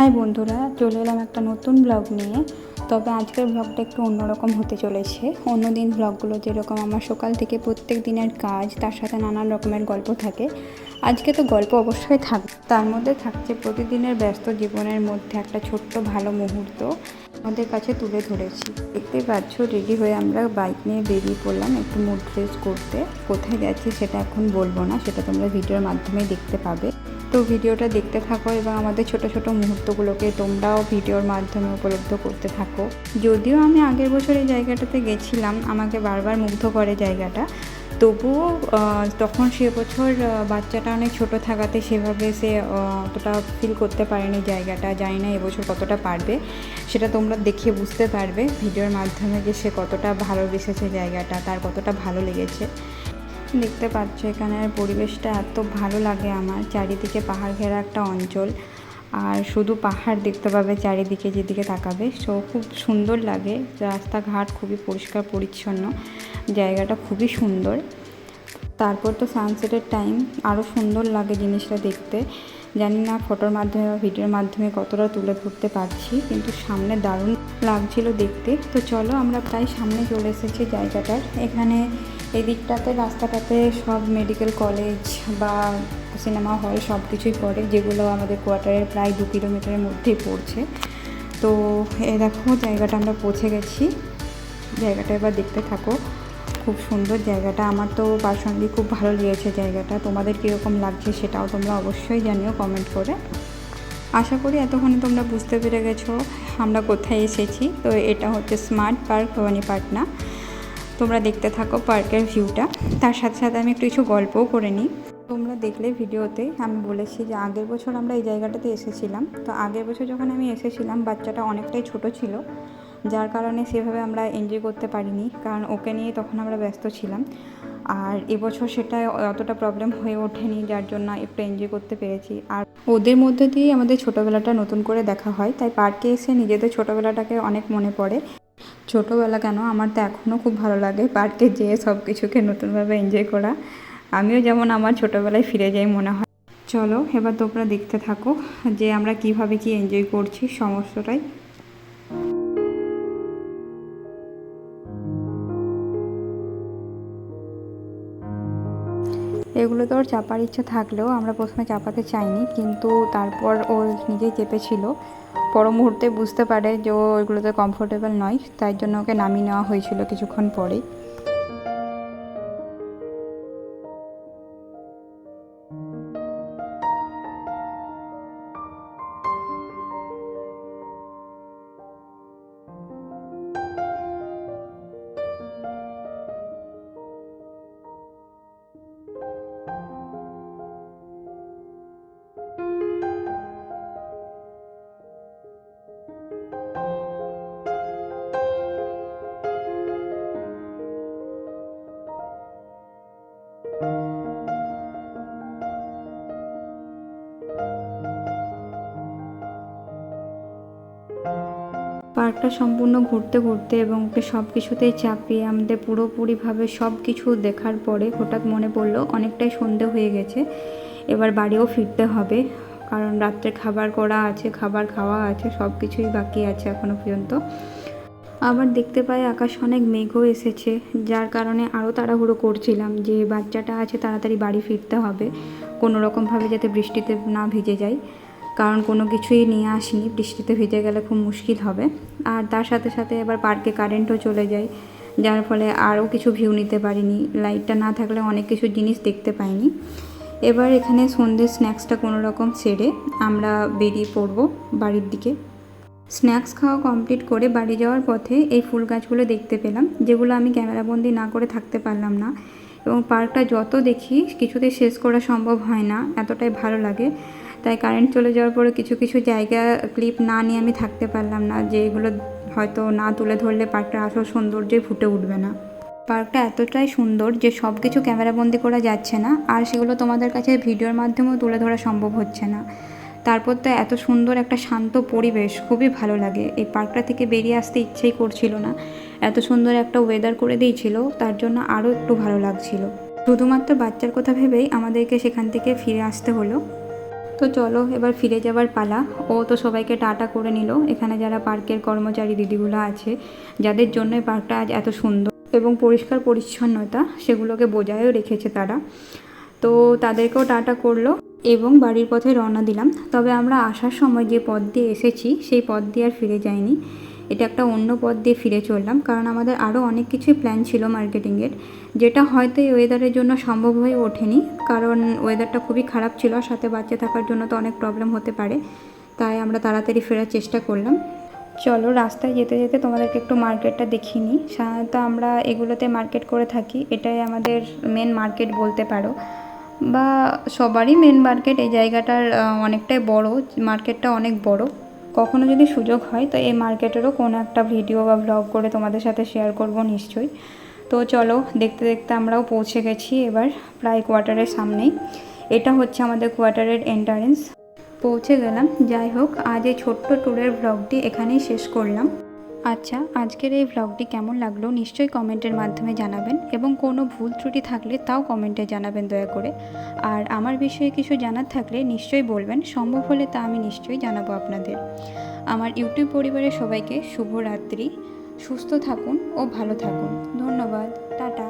High বন্ধুরা, চলে এলাম একটা নতুন ব্লগ নিয়ে। তবে আজকের ব্লগটা একটু অন্যরকম হতে চলেছে। অন্যদিন ব্লগগুলো যেরকম আমার সকাল থেকে প্রত্যেক দিনের কাজ, তার সাথে নানান রকমের গল্প থাকে, আজকে তো গল্প অবশ্যই থাকবে। তার মধ্যে থাকছে প্রতিদিনের ব্যস্ত জীবনের মধ্যে একটা ছোট্ট ভালো মুহূর্ত আমাদের কাছে তুলে ধরেছি। দেখতেই পাচ্ছ, রেডি হয়ে আমরা বাইক নিয়ে বেরিয়ে পড়লাম একটু মুড ফ্রেশ করতে। কোথায় যাচ্ছি সেটা এখন বলবো না, সেটা তোমরা ভিডিওর মাধ্যমে দেখতে পাবে। তো ভিডিওটা দেখতে থাকো এবং আমাদের ছোট ছোট মুহূর্তগুলোকে তোমরাও ভিডিওর মাধ্যমে উপলব্ধ করতে থাকো। যদিও আমি আগের বছর এই জায়গাটাতে গেছিলাম, আমাকে বারবার মুগ্ধ করে জায়গাটা, তবুও তখন সে বছর বাচ্চাটা অনেক ছোট থাকাতে সেভাবে সে অতটা ফিল করতে পারেনি জায়গাটা। জানি না এবছর কতটা পারবে, সেটা তোমরা দেখে বুঝতে পারবে ভিডিওর মাধ্যমে যে সে কতটা ভালোবেসেছে জায়গাটা, তার কতটা ভালো লেগেছে। দেখতে পাচ্ছ এখানের পরিবেশটা এত ভালো লাগে আমার। চারিদিকে পাহাড় ঘেরা একটা অঞ্চল, আর শুধু পাহাড় দেখতে পাবে চারিদিকে যেদিকে তাকাবে। সো খুব সুন্দর লাগে, রাস্তাঘাট খুবই পরিষ্কার পরিচ্ছন্ন, জায়গাটা খুবই সুন্দর। তারপর তো সানসেটের টাইম, আরও সুন্দর লাগে জিনিসটা দেখতে। জানি না ফটোর মাধ্যমে বা ভিডিওর মাধ্যমে কতটা তুলে ধরতে পারছি, কিন্তু সামনে দারুণ লাগছিল দেখতে। তো চলো, আমরা প্রায় সামনে চলে এসেছি জায়গাটার। এখানে এই দিকটাতে রাস্তাটাতে সব মেডিকেল কলেজ বা সিনেমা হল সব কিছুই পড়ে, যেগুলো আমাদের কোয়ার্টারের প্রায় 2 কিলোমিটারের মধ্যেই পড়ছে। তো এই দেখো জায়গাটা আমরা পৌঁছে গেছি। জায়গাটা এবার দেখতে থাকো, খুব সুন্দর জায়গাটা। আমার তো পার্সোনালি খুব ভালো লেগেছে জায়গাটা। তোমাদের কীরকম লাগছে সেটাও তোমরা অবশ্যই জানিও কমেন্ট করে। আশা করি এতক্ষণে তোমরা বুঝতে পেরে গেছো আমরা কোথায় এসেছি। তো এটা হচ্ছে স্মার্ট পার্ক ভবানীপাটনা। তোমরা দেখতে থাকো পার্কের ভিউটা, তার সাথে সাথে আমি একটু কিছু গল্পও করে নিই। তোমরা দেখলে ভিডিওতে আমি বলেছি যে আগের বছর আমরা এই জায়গাটাতে এসেছিলাম। তো আগের বছর যখন আমি এসেছিলাম বাচ্চাটা অনেকটাই ছোট ছিল, যার কারণে সেভাবে আমরা এনজয় করতে পারিনি, কারণ ওকে নিয়ে তখন আমরা ব্যস্ত ছিলাম। আর এবছর সেটা অতটা প্রবলেম হয়ে ওঠেনি, যার জন্য একটু এনজয় করতে পেরেছি। আর ওদের মধ্যে দিয়ে আমাদের ছোটোবেলাটা নতুন করে দেখা হয়, তাই পার্কে এসে নিজেদের ছোটোবেলাটাকে অনেক মনে পড়ে। ছোটোবেলা কেন, আমার তো এখনও খুব ভালো লাগে পার্কে যেয়ে সব কিছুকে নতুনভাবে এনজয় করা। আমিও যেমন আমার ছোটোবেলায় ফিরে যাই মনে হয়। চলো এবার তোমরা দেখতে থাকো যে আমরা কিভাবে কি এনজয় করছি সমস্তটাই। এগুলো তো ওর চাপার ইচ্ছা থাকলেও আমরা প্রথমে চাপাতে চাইনি, কিন্তু তারপর ও নিজেই চেপেছিল। পর মুহূর্তে বুঝতে পারে যে ও এগুলোতে কমফোর্টেবল নয়, তাই জন্য ওকে নামিয়ে নেওয়া হয়েছিল কিছুক্ষণ পরেই। পার্কটা সম্পূর্ণ ঘুরতে ঘুরতে এবং ওকে সব কিছুতেই চাপিয়ে আমাদের পুরোপুরিভাবে সব কিছু দেখার পরে হঠাৎ মনে পড়লো অনেকটাই সন্ধে হয়ে গেছে, এবার বাড়িও ফিরতে হবে, কারণ রাত্রে খাবার করা আছে, খাবার খাওয়া আছে, সব কিছুই বাকি আছে এখনও পর্যন্ত। আবার দেখতে পাই আকাশ অনেক মেঘও এসেছে, যার কারণে আরও তাড়াহুড়ো করছিলাম যে বাচ্চাটা আছে তাড়াতাড়ি বাড়ি ফিরতে হবে, কোনো রকমভাবে যাতে বৃষ্টিতে না ভিজে যায়, কারণ কোনো কিছুই নিয়ে আসিনি, বৃষ্টিতে ভিজে গেলে খুব মুশকিল হবে। আর তার সাথে সাথে এবার পার্কে কারেন্টও চলে যায়, যার ফলে আরও কিছু ভিউ নিতে পারিনি। লাইটটা না থাকলে অনেক কিছু জিনিস দেখতে পাইনি। এবার এখানে সন্ধ্যের স্ন্যাক্সটা কোনো রকম সেরে আমরা বেরিয়ে পড়বো বাড়ির দিকে। স্ন্যাক্স খাওয়া কমপ্লিট করে বাড়ি যাওয়ার পথে এই ফুল গাছগুলো দেখতে পেলাম, যেগুলো আমি ক্যামেরাবন্দি না করে থাকতে পারলাম না। এবং পার্কটা যত দেখি কিছুতেই শেষ করা সম্ভব হয় না, এতটাই ভালো লাগে। তাই কারেন্ট চলে যাওয়ার পরে কিছু কিছু জায়গা ক্লিপ না নিয়ে আমি থাকতে পারলাম না, যে এগুলো হয়তো না তুলে ধরলে পার্কটার আসল সৌন্দর্যই ফুটে উঠবে না। পার্কটা এতটাই সুন্দর যে সব কিছু ক্যামেরাবন্দি করা যাচ্ছে না, আর সেগুলো তোমাদের কাছে ভিডিওর মাধ্যমেও তুলে ধরা সম্ভব হচ্ছে না। তারপর তো এত সুন্দর একটা শান্ত পরিবেশ, খুবই ভালো লাগে। এই পার্কটা থেকে বেরিয়ে আসতে ইচ্ছেই করছিল না, এত সুন্দর একটা ওয়েদার করে দিয়েছিল, তার জন্য আরও একটু ভালো লাগছিল। শুধুমাত্র বাচ্চার কথা ভেবেই আমাদেরকে সেখান থেকে ফিরে আসতে হলো। তো তো চলো এবার ফিরে যাবার পালা। ও তো সবাইকে টাটা করে নিল। এখানে যারা পার্কের কর্মচারী দিদিগুলো আছে, যাদের জন্য পার্কটা আজ এত সুন্দর এবং পরিষ্কার পরিচ্ছন্নতা, সেগুলোকে বজায়ও রেখেছে তারা, তো তাদেরকেও টাটা করলো এবং বাড়ির পথে রওনা দিলাম। তবে আমরা আসার সময় যে পথ দিয়ে এসেছি সেই পথ দিয়ে আর ফিরে যাইনি, এটা একটা অন্য পথ দিয়ে ফিরে চললাম, কারণ আমাদের আরও অনেক কিছুই প্ল্যান ছিল মার্কেটিংয়ের, যেটা হয়তো এই ওয়েদারের জন্য সম্ভব হয়ে ওঠেনি, কারণ ওয়েদারটা খুবই খারাপ ছিল, আর সাথে বাচ্চা থাকার জন্য তো অনেক প্রবলেম হতে পারে, তাই আমরা তাড়াতাড়ি ফেরার চেষ্টা করলাম। চলো রাস্তায় যেতে যেতে তোমাদেরকে একটু মার্কেটটা দেখিয়ে নিই। সাধারণত আমরা এগুলোতে মার্কেট করে থাকি, এটাই আমাদের মেন মার্কেট বলতে পারো, বা সবারই মেন মার্কেট। এই জায়গাটার অনেকটাই বড়, মার্কেটটা অনেক বড়। কখনো যদি সুযোগ হয় তো এই মার্কেটেরও কোনো একটা ভিডিও বা ব্লগ করে তোমাদের সাথে শেয়ার করব নিশ্চয়ই। তো চলো দেখতে দেখতে আমরাও পৌঁছে গেছি এবার প্রায় কোয়ার্টারের সামনেই। এটা হচ্ছে আমাদের কোয়ার্টারের এন্ট্রান্স, পৌঁছে গেলাম। যাই হোক, আজ এই ছোট্ট ট্যুরের ব্লগটি এখানেই শেষ করলাম। আচ্ছা, আজকের এই ব্লগটি কেমন লাগলো নিশ্চয়ই কমেন্টের মাধ্যমে জানাবেন, এবং কোনো ভুল ত্রুটি থাকলে তাও কমেন্টে জানাবেন দয়া করে। আর আমার বিষয়ে কিছু জানার থাকলে নিশ্চয়ই বলবেন, সম্ভব হলে তা আমি নিশ্চয়ই জানাবো আপনাদের। আমার ইউটিউব পরিবারের সবাইকে শুভরাত্রি, সুস্থ থাকুন ও ভালো থাকুন। ধন্যবাদ, টাটা।